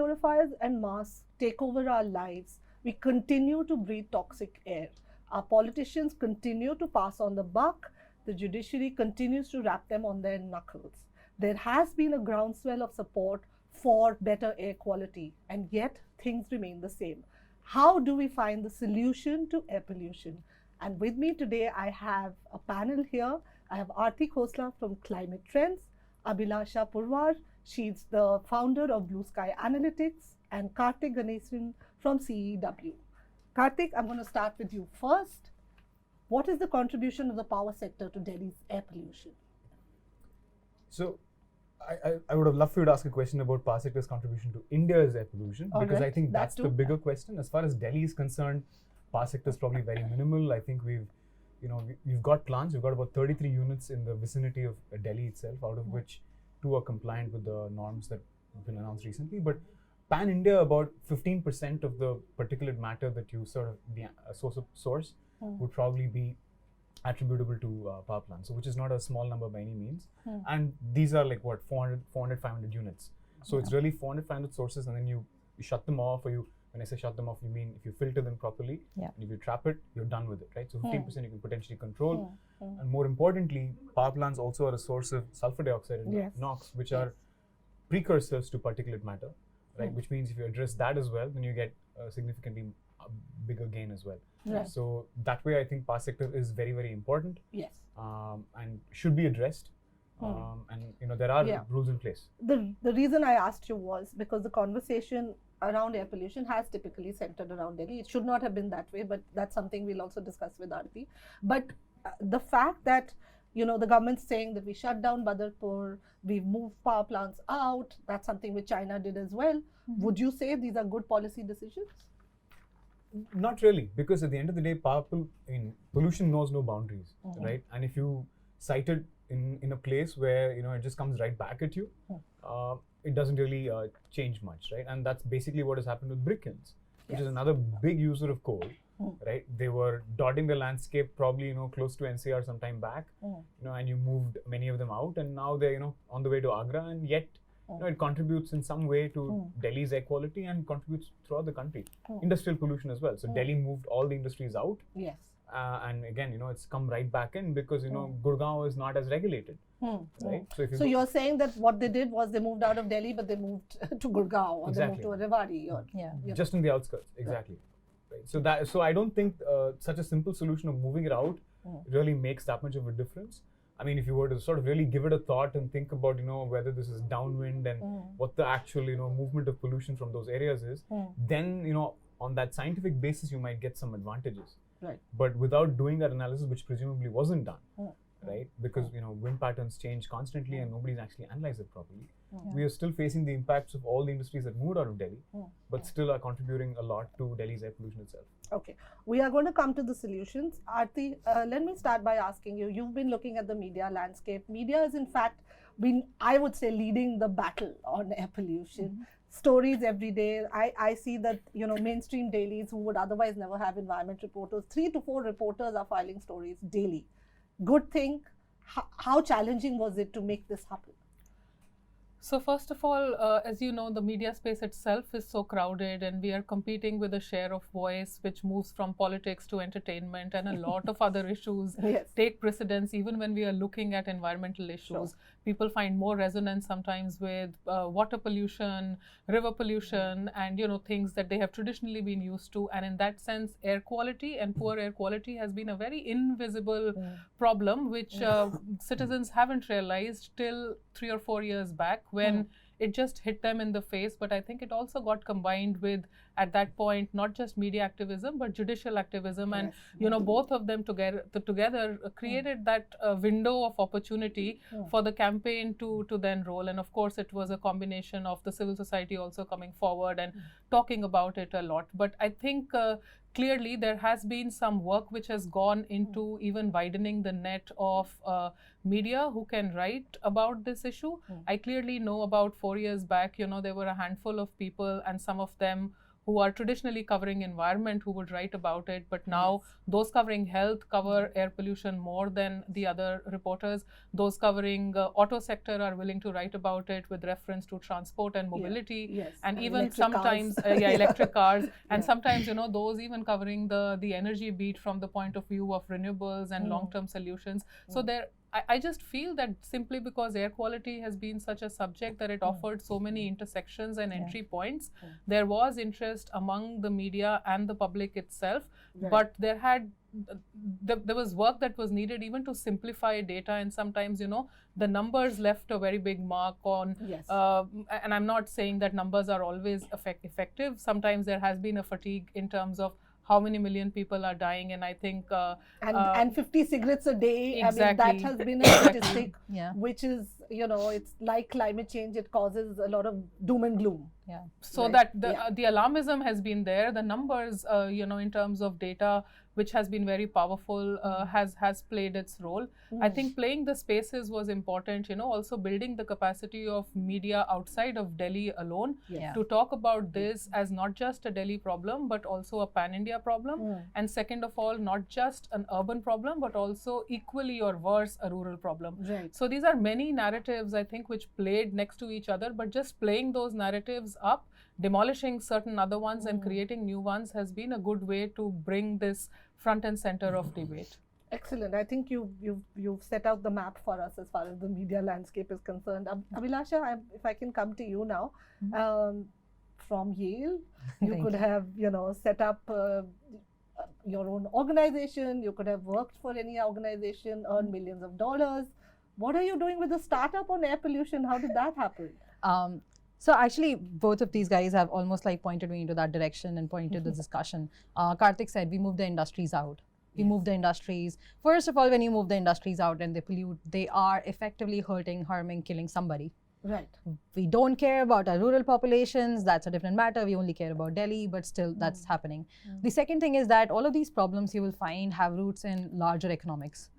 purifiers and masks take over our lives, we continue to breathe toxic air. Our politicians continue to pass on the buck. The judiciary continues to wrap them on their knuckles. There has been a groundswell of support for better air quality, and yet things remain the same. How do we find the solution to air pollution? And with me today, I have a panel here. I have Aarti Khosla from Climate Trends, Abhilasha Purwar, she's the founder of Blue Sky Analytics, and Karthik Ganesan from CEEW. Karthik, I'm going to start with you first. What is the contribution of the power sector to Delhi's air pollution? So, I would have loved for you to ask a question about power sector's contribution to India's air pollution, because I think that's the bigger question. As far as Delhi is concerned, power sector is probably very minimal. I think we've got plants. We've got about 33 units in the vicinity of Delhi itself, out of which 2 are compliant with the norms that have been announced recently. But pan-India, about 15% of the particulate matter that you sort of the source would probably be attributable to power plants, so which is not a small number by any means. And these are like what, 400, 500 units. So it's really 400, 500 sources, and then you shut them off, or when I say shut them off, you mean if you filter them properly, and if you trap it, you're done with it, right? So 15% you can potentially control. And more importantly, power plants also are a source of sulfur dioxide and NOx, which are precursors to particulate matter, right? Which means if you address that as well, then you get a significantly bigger gain as well. So that way, I think power sector is very, very important. And should be addressed. And there are rules in place. The reason I asked you was because the conversation around air pollution has typically centered around Delhi. It should not have been that way, but that's something we'll also discuss with Aarti. But the fact that the government's saying that we shut down Badarpur, we've moved power plants out, that's something which China did as well. Would you say these are good policy decisions? Not really, because at the end of the day, pollution knows no boundaries, right? And if you cite it in a place where it just comes right back at you, it doesn't really change much, right? And that's basically what has happened with brick kilns, which is another big user of coal, right? They were dotting the landscape probably close to NCR some time back, and you moved many of them out, and now they're on the way to Agra, and yet it contributes in some way to Delhi's air quality and contributes throughout the country. Industrial pollution as well. So Delhi moved all the industries out. And again, it's come right back in because, Gurgaon is not as regulated. Right? So you're saying that what they did was they moved out of Delhi, but they moved to Gurgaon, or they moved to Rewari. Just in the outskirts, exactly. Right. So I don't think such a simple solution of moving it out really makes that much of a difference. I mean, if you were to sort of really give it a thought and think about, whether this is downwind and what the actual, movement of pollution from those areas is, then, on that scientific basis, you might get some advantages. Right. But without doing that analysis, which presumably wasn't done, right? Because, wind patterns change constantly and nobody's actually analyzed it properly. We are still facing the impacts of all the industries that moved out of Delhi, but still are contributing a lot to Delhi's air pollution itself. Okay, we are going to come to the solutions. Aarti, let me start by asking you, you've been looking at the media landscape. Media is in fact been, I would say, leading the battle on air pollution. Stories every day. I see that, mainstream dailies who would otherwise never have environment reporters, 3 to 4 reporters are filing stories daily. Good thing. How challenging was it to make this happen? So first of all, as you know, the media space itself is so crowded, and we are competing with a share of voice which moves from politics to entertainment, and a lot of other issues take precedence even when we are looking at environmental issues. People find more resonance sometimes with water pollution, river pollution, and things that they have traditionally been used to. And in that sense, air quality and poor air quality has been a very invisible problem which citizens haven't realized till 3 or 4 years back, when it just hit them in the face. But I think it also got combined with, at that point, not just media activism, but judicial activism. And, both of them together created that window of opportunity for the campaign to then roll. And of course, it was a combination of the civil society also coming forward and talking about it a lot. But I think clearly there has been some work which has gone into even widening the net of media who can write about this issue. I clearly know about 4 years back, there were a handful of people, and some of them who are traditionally covering environment who would write about it, but now those covering health cover air pollution more than the other reporters. Those covering auto sector are willing to write about it with reference to transport and mobility, and even sometimes electric cars, and sometimes those even covering the energy beat from the point of view of renewables and long-term solutions. So I just feel that simply because air quality has been such a subject that it offered so many intersections and entry points, there was interest among the media and the public itself, but there was work that was needed even to simplify data, and sometimes the numbers left a very big mark on, and I'm not saying that numbers are always effective. Sometimes there has been a fatigue in terms of how many million people are dying, and I think and 50 cigarettes a day. Exactly. I mean, that has been a statistic, which is it's like climate change. It causes a lot of doom and gloom. So that the alarmism has been there. The numbers, in terms of data, which has been very powerful, has played its role. I think playing the spaces was important, also building the capacity of media outside of Delhi alone to talk about this as not just a Delhi problem, but also a pan-India problem. And second of all, not just an urban problem, but also equally or worse, a rural problem. So these are many narratives, I think, which played next to each other, but just playing those narratives up, demolishing certain other ones and creating new ones has been a good way to bring this front and center of debate. Excellent. I think you've set out the map for us as far as the media landscape is concerned. Abhilasha, if I can come to you now, from Yale, you could have set up your own organization. You could have worked for any organization, earned millions of dollars. What are you doing with a startup on air pollution? How did that happen? So actually, both of these guys have almost like pointed me into that direction and pointed the discussion. Karthik said, we move the industries out. We move the industries. First of all, when you move the industries out and they pollute, they are effectively hurting, harming, killing somebody. Right. We don't care about our rural populations. That's a different matter. We only care about Delhi, but still that's happening. The second thing is that all of these problems you will find have roots in larger economics,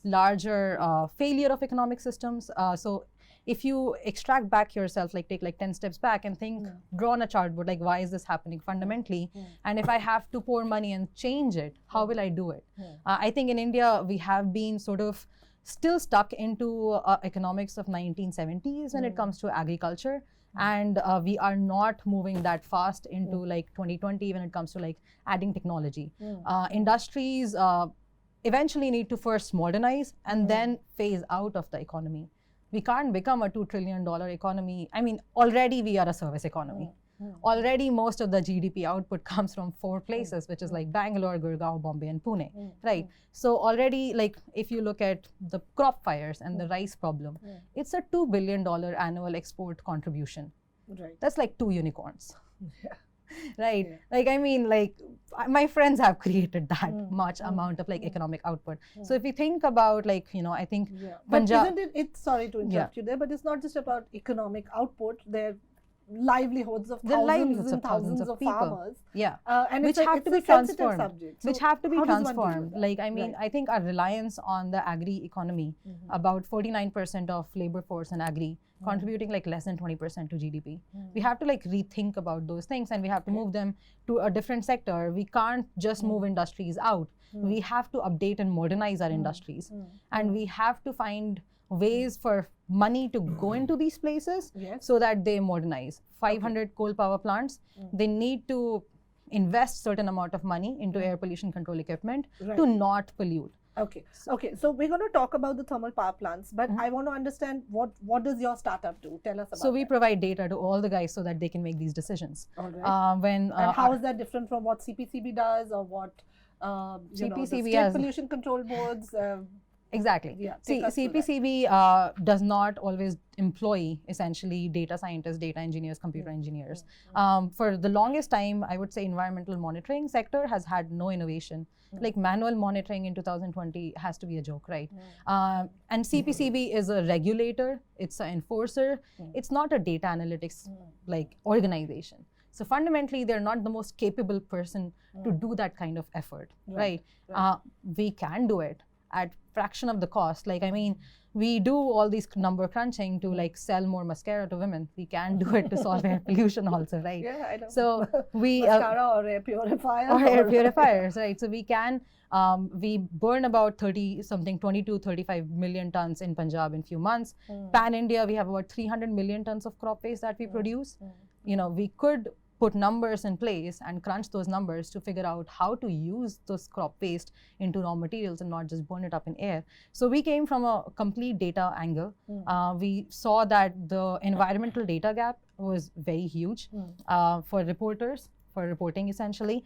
larger failure of economic systems. So if you extract back yourself, like take like 10 steps back and think, draw on a chartboard, like why is this happening fundamentally? And if I have to pour money and change it, how will I do it? I think in India, we have been sort of still stuck into economics of 1970s when it comes to agriculture. And we are not moving that fast into like 2020 when it comes to like adding technology. Industries eventually need to first modernize and then phase out of the economy. We can't become a $2 trillion economy. I mean, already we are a service economy. Already most of the GDP output comes from 4 places, which is like Bangalore, Gurgaon, Bombay, and Pune, right? So already, like if you look at the crop fires and the rice problem, it's a $2 billion annual export contribution. That's like 2 unicorns. Right? Like, I mean, like my friends have created that much amount of like economic output. So if you think about like, I think Punjab. But isn't it, sorry to interrupt you there, but it's not just about economic output. They're livelihoods of thousands of people. Farmers. And which have to be transformed. So which have to be transformed. Like, I mean, Right. I think our reliance on the agri economy, about 49% of labor force in agri, contributing like less than 20% to GDP. We have to like rethink about those things, and we have to move them to a different sector. We can't just move industries out. We have to update and modernize our industries. And we have to find ways for money to go into these places so that they modernize. 500 coal power plants, they need to invest certain amount of money into air pollution control equipment to not pollute. Okay. So we're going to talk about the thermal power plants, but I want to understand what does your startup do? Tell us about So we that. provide data to all the guys so that they can make these decisions. All right. And how is that different from what CPCB does or what the CPCB state has pollution control boards? Exactly. take us through that. CPCB does not always employ essentially data scientists, data engineers, computer engineers. For the longest time, I would say environmental monitoring sector has had no innovation. Like manual monitoring in 2020 has to be a joke, right? And CPCB is a regulator, it's an enforcer, it's not a data analytics like organization. So fundamentally, they're not the most capable person to do that kind of effort, right? We can do it at fraction of the cost. Like, I mean, we do all these number crunching to like sell more mascara to women. We can do it to solve air pollution also, right? Yeah, I know. So we mascara or air purifier. Or air purifiers, right? So we can we burn about 20 to 35 million tons in Punjab in few months. Pan India, we have about 300 million tons of crop waste that we produce. You know, we could put numbers in place and crunch those numbers to figure out how to use those crop waste into raw materials and not just burn it up in air. So we came from a complete data angle. We saw that the environmental data gap was very huge for reporters, for reporting essentially.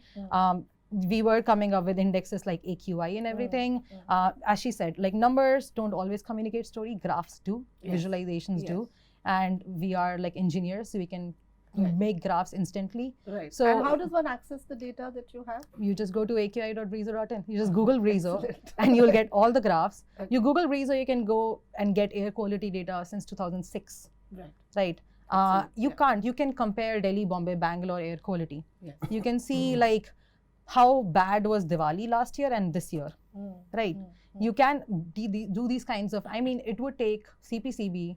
We were coming up with indexes like AQI and everything. As she said, like numbers don't always communicate story, graphs do, visualizations do. And we are like engineers, so we can make graphs instantly. Right. So and how does one access the data that you have? You just go to aqi.breezo.in. You just Google Breezo and you'll get all the graphs. Okay. You Google Breezo, you can go and get air quality data since 2006. Right. Right. You can compare Delhi, Bombay, Bangalore air quality. Yes. You can see like how bad was Diwali last year and this year, right? You can do these kinds of, I mean, it would take CPCB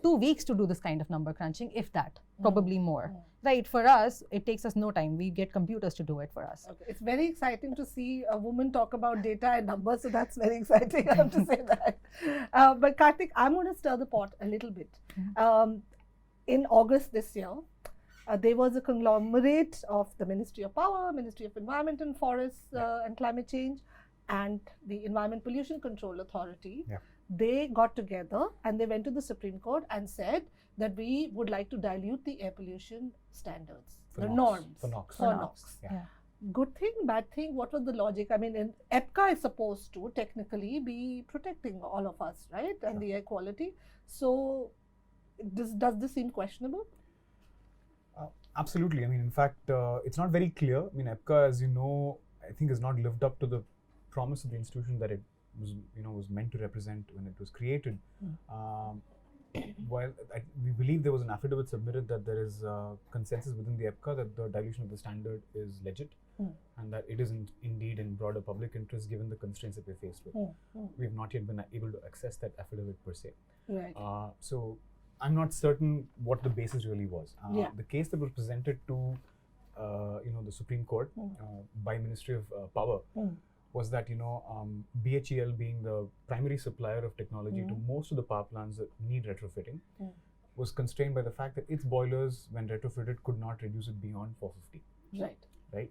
2 weeks to do this kind of number crunching, if that, probably more. Right, for us, it takes us no time. We get computers to do it for us. Okay. It's very exciting to see a woman talk about data and numbers, so that's very exciting, I have to say that. But Karthik, I'm going to stir the pot a little bit. In August this year, there was a conglomerate of the Ministry of Power, Ministry of Environment and Forests and Climate Change, and the Environment Pollution Control Authority. They got together and they went to the Supreme Court and said that we would like to dilute the air pollution standards, the norms. For NOx. For NOx. Good thing, bad thing, what was the logic? I mean, EPCA is supposed to technically be protecting all of us, right? And the air quality. So, does this seem questionable? Absolutely. I mean, in fact, it's not very clear. I mean, EPCA, as you know, I think has not lived up to the promise of the institution that it was meant to represent when it was created. While we believe there was an affidavit submitted that there is consensus within the EPCA that the dilution of the standard is legit and that it is indeed in broader public interest given the constraints that we're faced with. We have not yet been able to access that affidavit per se. Right. So I'm not certain what the basis really was. The case that was presented to the Supreme Court by Ministry of Power was that BHEL being the primary supplier of technology to most of the power plants that need retrofitting was constrained by the fact that its boilers, when retrofitted, could not reduce it beyond 450. Right.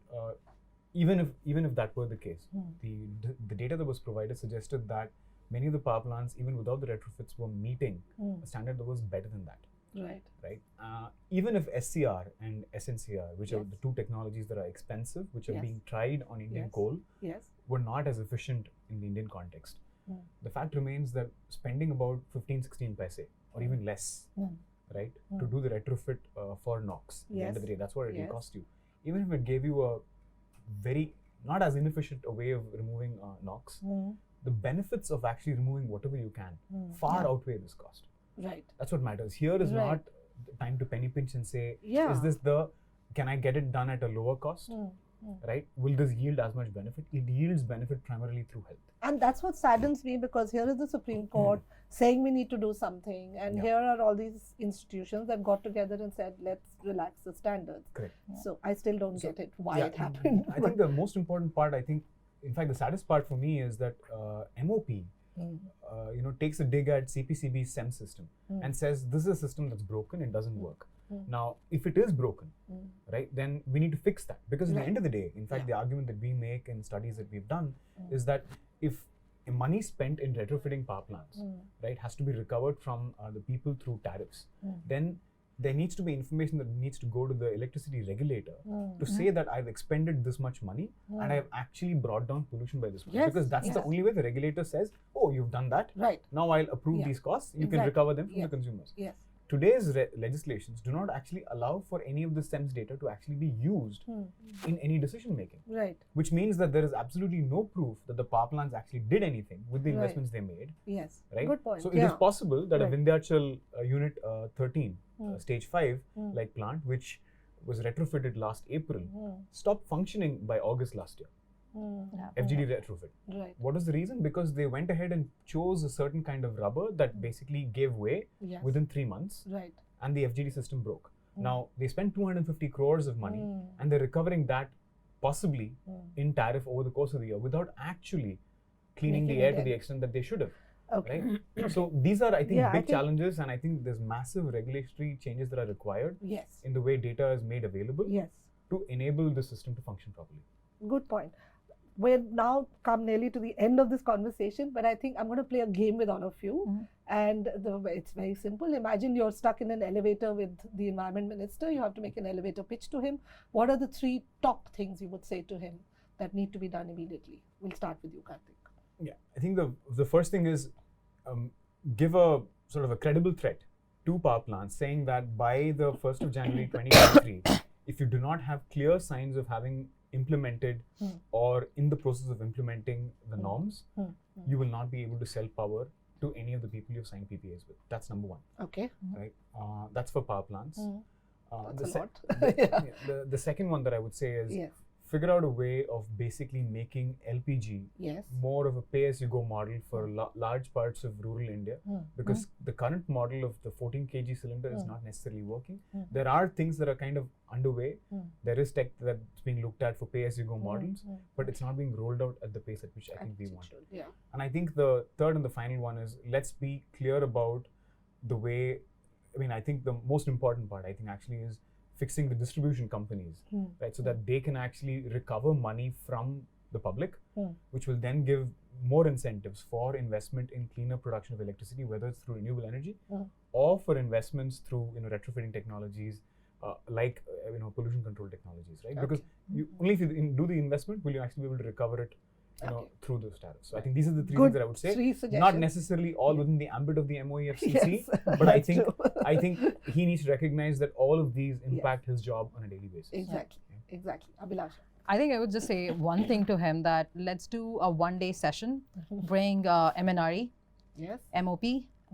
Even if that were the case, the data that was provided suggested that many of the power plants, even without the retrofits, were meeting a standard that was better than that. Right. Even if SCR and SNCR, which are the two technologies that are expensive, which are being tried on Indian coal, were not as efficient in the Indian context. The fact remains that spending about 15-16 paise or even less, right, to do the retrofit for NOx, at the end of the day, that's what it will cost you. Even if it gave you a very, not as inefficient a way of removing NOx, the benefits of actually removing whatever you can far outweigh this cost. Right. That's what matters. Here is not the time to penny pinch and say, is this can I get it done at a lower cost? Right? Will this yield as much benefit? It yields benefit primarily through health. And that's what saddens me, because here is the Supreme Court saying we need to do something, and here are all these institutions that got together and said, let's relax the standards. Correct. So I still don't get it, why it happened. I think the most important part, in fact, the saddest part for me is that MOP, takes a dig at CPCB's SEM system and says this is a system that's broken, it doesn't work. Now, if it is broken, right, then we need to fix that, because at the end of the day, in fact, the argument that we make in studies that we've done is that if money spent in retrofitting power plants, right, has to be recovered from the people through tariffs, then there needs to be information that needs to go to the electricity regulator to say that I've expended this much money and I've actually brought down pollution by this much. Because that's the only way the regulator says, oh, you've done that. Right. Now I'll approve these costs. You can recover them from the consumers. Yes. Today's legislations do not actually allow for any of the SEMS data to actually be used in any decision making. Right. Which means that there is absolutely no proof that the power plants actually did anything with the investments they made. Yes. Right. Good point. So it is possible that a Vindhyachal Unit 13, Stage 5 like plant, which was retrofitted last April, stopped functioning by August last year. FGD retrofit. Right. What was the reason? Because they went ahead and chose a certain kind of rubber that basically gave way within 3 months, Right. and the FGD system broke. Now, they spent 250 crores of money, and they're recovering that possibly in tariff over the course of the year without actually cleaning Making the air it to the in. extent that they should have. Okay. Right? So these are, I think, Yeah, I big think- challenges, and I think there's massive regulatory changes that are required Yes. in the way data is made available Yes. to enable the system to function properly. Good point. We're now come nearly to the end of this conversation, but I think I'm going to play a game with all of you. And it's very simple. Imagine you're stuck in an elevator with the environment minister. You have to make an elevator pitch to him. What are the 3 top things you would say to him that need to be done immediately? We'll start with you, Karthik. Yeah, I think the first thing is give a sort of a credible threat to power plants, saying that by the 1st of January 2023, if you do not have clear signs of having implemented or in the process of implementing the norms, you will not be able to sell power to any of the people you've signed PPAs with. That's number one. Okay. Right? That's for power plants. That's a lot. The second one that I would say is Yes. figure out a way of basically making LPG Yes. more of a pay-as-you-go model for large parts of rural India, because the current model of the 14 kg cylinder is not necessarily working. There are things that are kind of underway. There is tech that's being looked at for pay-as-you-go models, but it's not being rolled out at the pace at which I think we want. Yeah. And I think the third and the final one is, let's be clear about the way, I think the most important part, I think, actually is fixing the distribution companies, right? So that they can actually recover money from the public, which will then give more incentives for investment in cleaner production of electricity, whether it's through renewable energy or for investments through retrofitting technologies like pollution control technologies, right? Because only if you do the investment will you actually be able to recover it through those tariffs. So I think these are the 3 things that I would say. 3 suggestions. Not necessarily all within the ambit of the MOEFCC, but I think he needs to recognize that all of these impact his job on a daily basis. Exactly. Exactly. Abhilasha. I think I would just say one thing to him, that let's do a one-day session, bring MNRE, Yes. MOP,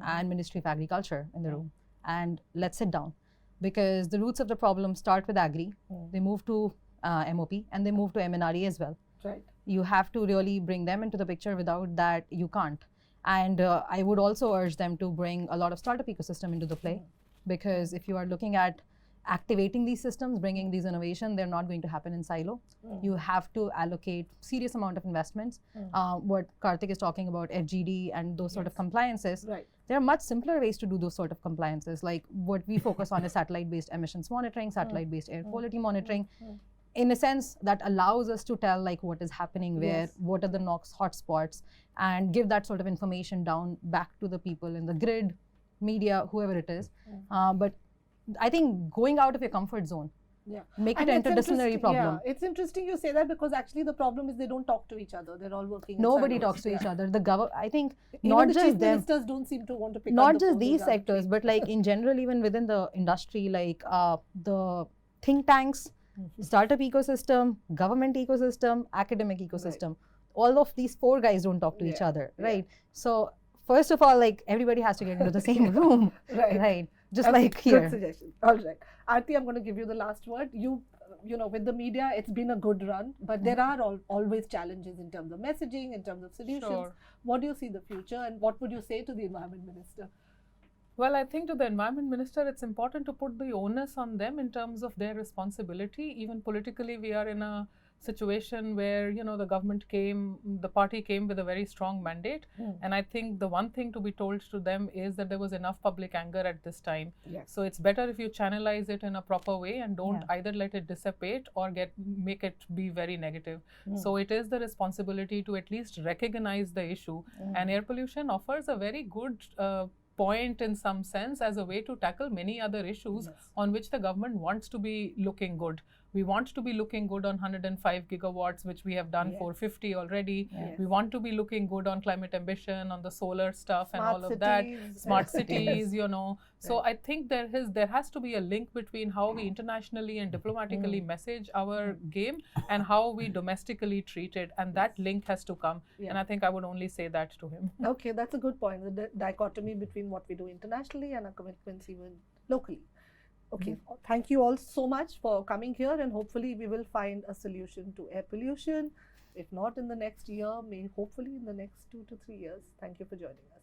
and Ministry of Agriculture in the room, and let's sit down. Because the roots of the problem start with Agri, they move to MOP, and they move to MNRE as well. Right. You have to really bring them into the picture. Without that, you can't. And I would also urge them to bring a lot of startup ecosystem into the play, because if you are looking at activating these systems, bringing these innovation, they're not going to happen in silo. You have to allocate serious amount of investments. What Karthik is talking about, FGD and those sort of compliances, Right. there are much simpler ways to do those sort of compliances. Like what we focus on is satellite-based emissions monitoring, satellite-based air quality monitoring. In a sense, that allows us to tell like what is happening where, what are the NOx hotspots, and give that sort of information down back to the people in the grid, media, whoever it is. But I think going out of your comfort zone, make it And an it's interdisciplinary interesting- problem. Yeah, it's interesting you say that, because actually the problem is they don't talk to each other. They're all working. in Nobody silos. talks to each other. I think Even not the just chief them, ministers don't seem to want to pick up not the just phone these with other sectors, chiefs. but like in general, even within the industry, like the think tanks, startup ecosystem, government ecosystem, academic ecosystem. All of these 4 guys don't talk to each other, right? So first of all, like everybody has to get into the same room, right? Just Okay, like here. Good suggestion. All right. Aarti, I'm going to give you the last word. You know, with the media, it's been a good run, but there are always challenges in terms of messaging, in terms of solutions. Sure. What do you see the future, and what would you say to the environment minister? Well, I think to the environment minister, it's important to put the onus on them in terms of their responsibility. Even politically, we are in a situation where, the government the party came with a very strong mandate. And I think the one thing to be told to them is that there was enough public anger at this time. Yes. So it's better if you channelize it in a proper way and don't either let it dissipate or make it be very negative. So it is the responsibility to at least recognize the issue. And air pollution offers a very good point in some sense as a way to tackle many other issues on which the government wants to be looking good. We want to be looking good on 105 gigawatts, which we have done 450 already. We want to be looking good on climate ambition, on the solar stuff and all of that. Smart cities, So I think there has to be a link between how we internationally and diplomatically message our game and how we domestically treat it. And that link has to come. And I think I would only say that to him. Okay, that's a good point. The dichotomy between what we do internationally and our commitments even locally. Okay, thank you all so much for coming here, and hopefully we will find a solution to air pollution If not in the next year, hopefully in the next 2 to 3 years. Thank you for joining us.